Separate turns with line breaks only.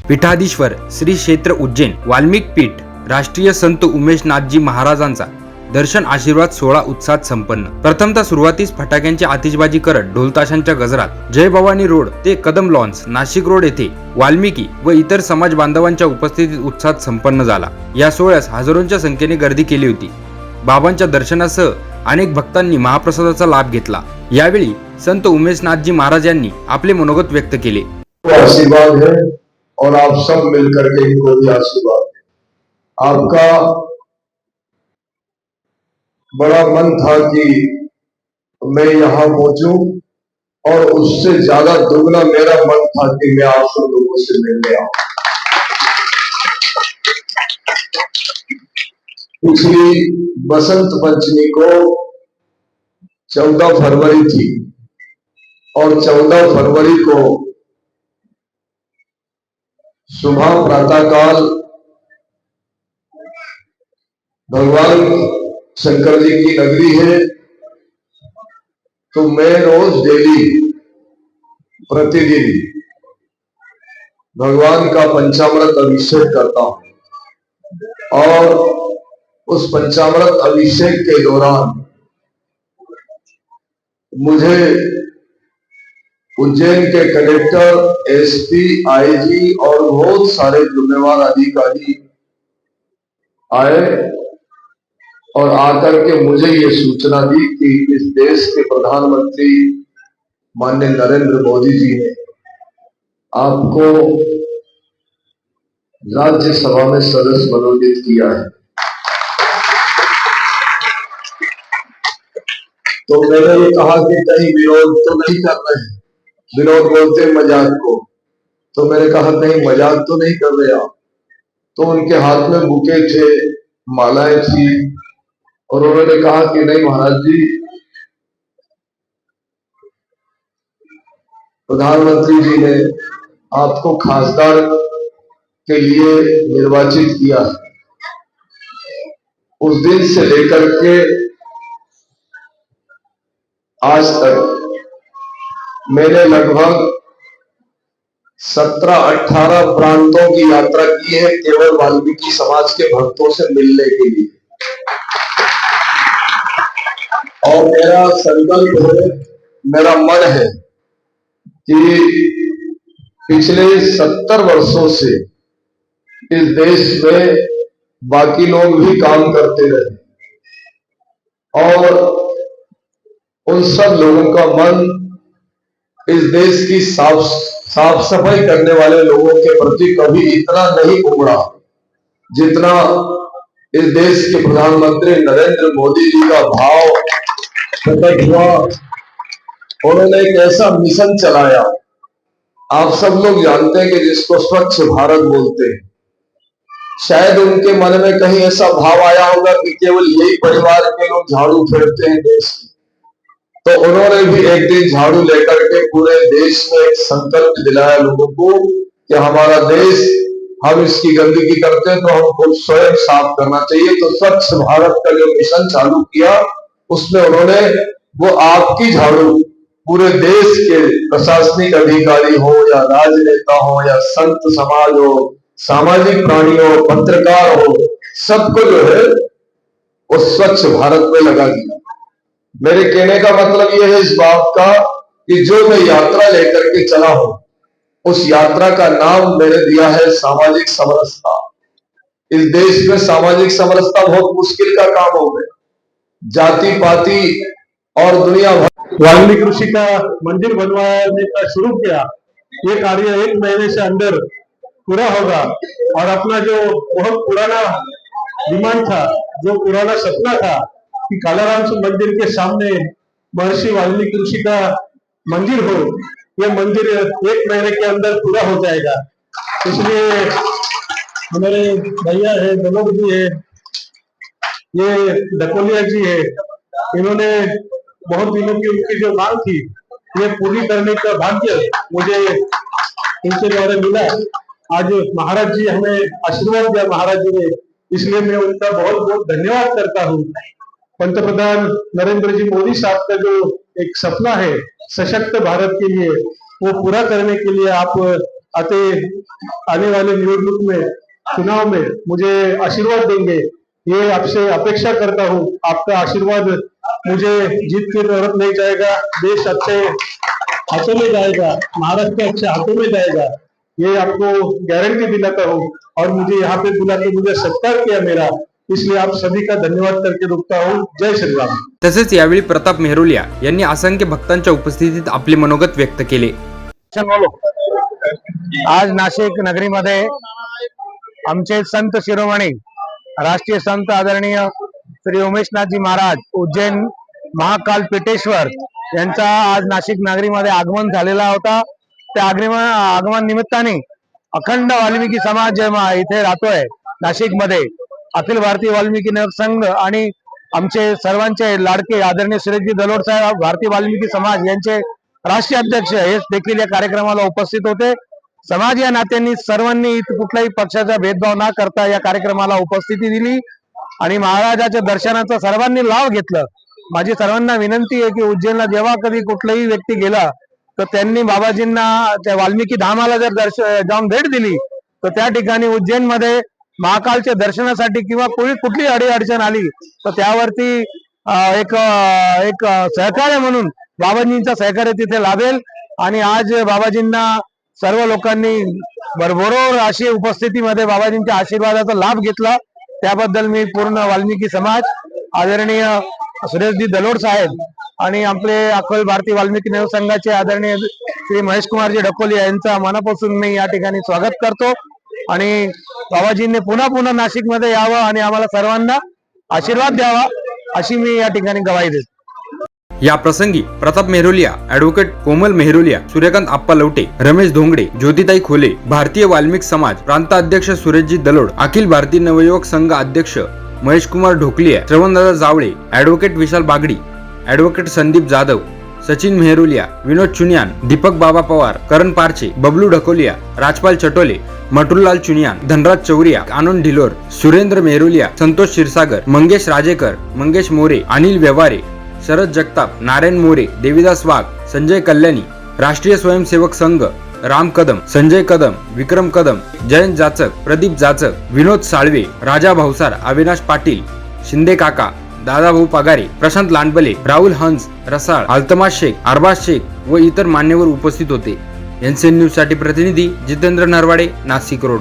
पीठाधीश्वर श्री क्षेत्र उज्जैन वाल्मिक पीठ राष्ट्रीय संत उमेश नाथजी महाराजांचा दर्शन आशीर्वाद सोहळा उत्साहात संपन्न। प्रथमतः सुरुवातीस फटाक्यांची आतिषबाजी करत ढोलताशांच्या गजरात जय भवानी रोड ते कदम लॉन्स नाशिक रोड येथे वाल्मिकी व इतर समाज बांधवांच्या उपस्थितीत उत्साहात संपन्न झाला। या सोहळ्यास हजारोंच्या संख्येने गर्दी केली होती। बाबांच्या दर्शनासह अनेक भक्तांनी महाप्रसादाचा लाभ घेतला। यावेळी संत उमेश नाथजी महाराज यांनी आपले मनोगत व्यक्त केले।
आशीर्वाद है और आप सब मिलकर के इनको भी आशीर्वाद है। आपका बड़ा मन था कि मैं यहाँ पहुंचूं और उससे ज्यादा दुगना मेरा मन था कि मैं आप सब लोगों से मिलने आऊं। पिछली बसंत पंचमी को 14 फरवरी थी और 14 फरवरी को सुबह प्रातःकाल भगवान शंकर जी की नगरी है, तो मैं रोज डेली प्रतिदिन भगवान का पंचामृत अभिषेक करता हूं और उस पंचामृत अभिषेक के दौरान मुझे उज्जैन के कलेक्टर, एसपी, आईजी और बहुत सारे जिम्मेवार अधिकारी आए और आकर के मुझे ये सूचना दी कि इस देश के प्रधानमंत्री माननीय नरेंद्र मोदी जी ने आपको राज्यसभा में सदस्य मनोनीत किया है। तो मैंने ये कहा कि कहीं विरोध तो नहीं कर रहे हैं, विरोध बोलते मजाक को, तो मैंने कहा कहीं मजाक तो नहीं कर रहे आप। तो उनके हाथ में बुके थे, मालाएं थी और उन्होंने कहा कि नहीं महाराज जी, प्रधानमंत्री जी ने आपको खासदार के लिए निर्वाचित किया है। उस दिन से लेकर के आज तक मैंने लगभग 17-18 प्रांतों की यात्रा की है केवल वाल्मीकि समाज के भक्तों से मिलने के लिए। और मेरा संकल्प है, मेरा मन है कि पिछले 70 वर्षों से इस देश में बाकी लोग भी काम करते रहे और उन सब लोगों का मन इस देश की साफ सफाई करने वाले लोगों के प्रति कभी इतना नहीं उमड़ा जितना इस देश के प्रधानमंत्री नरेंद्र मोदी जी का भाव प्रकट हुआ। उन्होंने एक ऐसा मिशन चलाया, आप सब लोग जानते हैं कि जिसको स्वच्छ भारत बोलते हैं। शायद उनके मन में कहीं ऐसा भाव आया होगा कि केवल यही परिवार के लोग झाड़ू फेरते हैं देश की, तो उन्होंने भी एक दिन झाड़ू लेकर के पूरे देश में एक संकल्प दिलाया लोगों को कि हमारा देश, हम इसकी गंदगी करते हैं तो हमको स्वयं साफ करना चाहिए। तो स्वच्छ भारत का जो मिशन चालू किया उसमें उन्होंने वो आपकी झाड़ू पूरे देश के प्रशासनिक अधिकारी हो या राजनेता हो या संत समाज हो, सामाजिक प्राणी हो, पत्रकार हो, सबको जो है वो स्वच्छ भारत में लगा दिया। मेरे कहने का मतलब यह है इस बात का कि जो मैं यात्रा लेकर के चला हूं उस यात्रा का नाम मैंने दिया है सामाजिक समरसता। इस देश में सामाजिक समरसता बहुत मुश्किल का काम हो गया। जाति पाति और दुनिया भर
वाल्मीकि ऋषि का मंदिर बनवाने का शुरू किया, ये कार्य 1 महीने से अंदर पूरा होगा और अपना जो बहुत पुराना डिमांड था, जो पुराना सपना था कि कालाराम मंदिर के सामने महर्षि वाल्मीकि ऋषि का मंदिर हो, ये मंदिर 1 महीने के अंदर पूरा हो जाएगा। इसलिए हमारे भैया है, मनोज जी है, ये डकोलिया जी है, इन्होंने बहुत दिनों की उनकी जो मांग थी ये पूरी करने का भाग्य मुझे इनके द्वारा मिला। आज महाराज जी हमें आशीर्वाद दिया महाराज जी ने, इसलिए मैं उनका बहुत बहुत धन्यवाद करता हूँ। पंतप्रधान नरेंद्र जी मोदी साहब का जो एक सपना है सशक्त भारत के लिए, वो पूरा करने के लिए आप आने वाले निवडणूक में चुनाव में मुझे आशीर्वाद देंगे, ये आपसे अपेक्षा करता हूँ। आपका आशीर्वाद मुझे जीत की तरफ नहीं जाएगा, देश अच्छे हाथों में जाएगा, महाराष्ट्र अच्छे हाथों में जाएगा, ये आपको गारंटी दिलाता हूँ। और मुझे यहाँ पे बुला के मुझे सत्कार किया मेरा, इसलिए आप सभी का धन्यवाद करके रुकता हूँ। जय श्री राम।
तसेच यावेळी प्रताप मेहरोलिया यांनी असंख्य भक्तांच्या उपस्थितीत आपले मनोगत व्यक्त केले.
आज नाशिक नगरीमध्ये आमचे संत शिरोमणी राष्ट्रीय संत आदरणीय श्री उमेशनाथजी महाराज उज्जैन महाकाल पीठेश्वर यांचा आज नाशिक नगरीमध्ये आगमन झालेला होता. त्या आगमन निमित्ताने अखंड वाल्मिकी समाज इथे राहतोय नाशिक मध्ये, अखिल भारतीय वाल्मिकी संघ आणि आमचे सर्वांचे लाडके आदरणीय सुरेशजी दलोड साहेब भारतीय वाल्मिकी समाज यांचे राष्ट्रीय अध्यक्ष हे देखील या कार्यक्रमाला उपस्थित होते. समाज या नात्यांनी सर्वांनी कुठल्याही पक्षाचा भेदभाव न करता या कार्यक्रमाला उपस्थिती दिली आणि महाराजाच्या दर्शनाचा सर्वांनी लाभ घेतला. माझी सर्वांना विनंती आहे की उज्जैनला जेव्हा कधी कुठलाही व्यक्ती गेला तर त्यांनी बाबाजींना त्या वाल्मिकी धामाला जर जाऊन भेट दिली तर त्या ठिकाणी उज्जैन मध्ये महाकालच्या दर्शनासाठी किंवा कुठली अडचण आली तर त्यावरती एक सहकार्य म्हणून बाबाजींचा सहकार्य तिथे लाभेल. आणि आज बाबाजींना सर्व लोकांनी बरोबर अशी उपस्थितीमध्ये बाबाजींच्या आशीर्वादाचा लाभ घेतला, त्याबद्दल मी पूर्ण वाल्मिकी समाज आदरणीय सुरेशजी दलोड साहेब आणि आपले अखिल भारतीय वाल्मिकी संघाचे आदरणीय श्री महेश कुमारजी ढकोली यांचा मनापासून मी या ठिकाणी स्वागत करतो. आणि बाबाजींनी पुन्हा पुन्हा नाशिक मध्ये यावं आणि आम्हाला सर्वांना आशीर्वाद द्यावा अशी मी या ठिकाणी ग्वाही देतो.
या प्रसंगी प्रताप मेहरोलिया, ॲडव्होकेट कोमल मेहरोलिया, सूर्यकांत आप्पा लवटे, रमेश धोंगडे, ज्योतिताई खोले, भारतीय वाल्मिक समाज प्रांत अध्यक्ष सुरेशजी दलोड, अखिल भारतीय नवयुवक संघ अध्यक्ष महेश कुमार ढोकलिया, श्रवणदादा जावळे, ॲडव्होकेट विशाल बागडी, ॲडव्होकेट संदीप जाधव, सचिन मेहरोलिया, विनोद चुनियान, दीपक बाबा पवार, करण पारचे, बबलू ढकोलिया, राजपाल चटोले, मटुललाल चुनियान, धनराज चौरिया, आनंद ढिलोर, सुरेंद्र मेहरोलिया, संतोष क्षीरसागर, मंगेश राजेकर, मंगेश मोरे, अनिल व्यवहारे, शरद जगताप, नारायण मोरे, देविदास वाघ, संजय कल्याणी, राष्ट्रीय स्वयंसेवक संघ, राम कदम, संजय कदम, विक्रम कदम, जयंत जाचक, प्रदीप जाचक, विनोद साळवे, राजा भाऊसार, अविनाश पाटील, शिंदे काका, दादाभाऊ पगारे, प्रशांत लांडबले, राहुल हंस, रसाळ, अल्तमास शेख, अरबाज शेख व इतर मान्यवर उपस्थित होते. एनसीएन न्यूज साठी प्रतिनिधी जितेंद्र नरवाडे, नाशिक रोड.